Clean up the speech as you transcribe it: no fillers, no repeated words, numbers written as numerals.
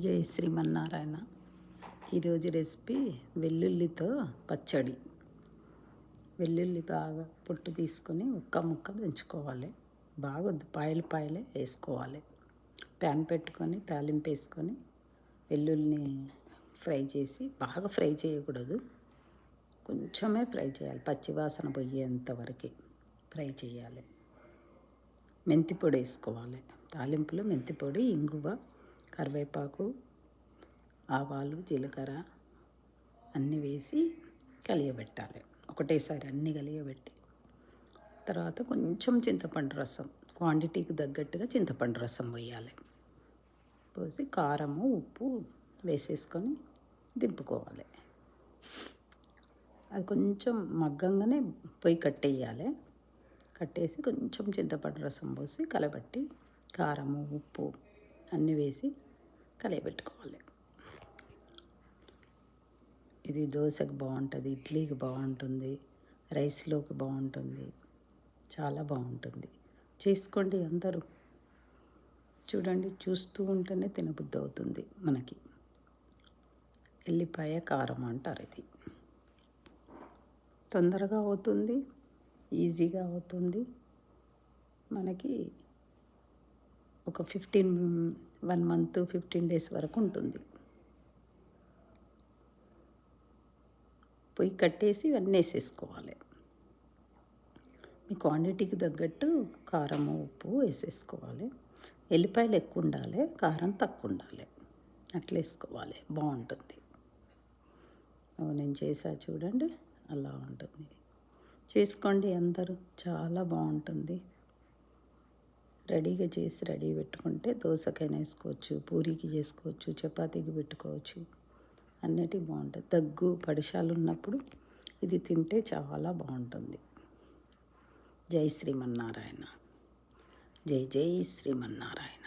జై శ్రీమన్నారాయణ. ఈరోజు రెసిపీ వెల్లుల్లితో పచ్చడి. వెల్లుల్లి బాగా పొట్టు తీసుకొని ఒక్క ముక్క దంచుకోవాలి. బాగా పాయలే వేసుకోవాలి. ప్యాన్ పెట్టుకొని తాలింపు వేసుకొని వెల్లుల్లిని ఫ్రై చేసి, బాగా ఫ్రై చేయకూడదు, కొంచెమే ఫ్రై చేయాలి. పచ్చివాసన పోయేంత వరకు ఫ్రై చేయాలి. మెంతి పొడి వేసుకోవాలి. తాలింపులో మెంతి పొడి, ఇంగువ, కరివేపాకు, ఆవాలు, జీలకర్ర అన్నీ వేసి కలియబెట్టాలి. ఒకటేసారి అన్నీ కలియబెట్టి తర్వాత కొంచెం చింతపండు రసం, క్వాంటిటీకి తగ్గట్టుగా చింతపండు రసం పోయాలి. పోసి కారము, ఉప్పు వేసేసుకొని దింపుకోవాలి. అది కొంచెం మగ్గంగానే పొయ్యి కట్టేయాలి. కట్టేసి కొంచెం చింతపండు రసం పోసి కలబెట్టి కారము, ఉప్పు అన్నీ వేసి కలియబెట్టుకోవాలి. ఇది దోశకు బాగుంటుంది, ఇడ్లీకి బాగుంటుంది, రైస్లోకి బాగుంటుంది, చాలా బాగుంటుంది. చేసుకోండి అందరూ. చూడండి, చూస్తూ ఉంటేనే తినబుద్ధి అవుతుంది మనకి. ఎల్లిపాయ కారం అంటారు. ఇది తొందరగా అవుతుంది, ఈజీగా అవుతుంది. మనకి ఒక 1 మంత్ 15 డేస్ వరకు ఉంటుంది. పొయ్యి కట్టేసి ఇవన్నీ వేసేసుకోవాలి. మీ క్వాంటిటీకి తగ్గట్టు కారము, ఉప్పు వేసేసుకోవాలి. ఎల్లిపాయలు ఎక్కువ ఉండాలి, కారం తక్కువ ఉండాలి, అట్లా వేసుకోవాలి. బాగుంటుంది. నేను చేసా చూడండి, అలా ఉంటుంది. చేసుకోండి అందరూ, చాలా బాగుంటుంది. రెడీగా చేసి రెడీ పెట్టుకుంటే దోశకైనా వేసుకోవచ్చు, పూరీకి చేసుకోవచ్చు, చపాతీకి పెట్టుకోవచ్చు, అన్నిటికీ బాగుంటుంది. దగ్గు పడిశాలు ఉన్నప్పుడు ఇది తింటే చాలా బాగుంటుంది. జై శ్రీమన్నారాయణ. జై జై శ్రీమన్నారాయణ.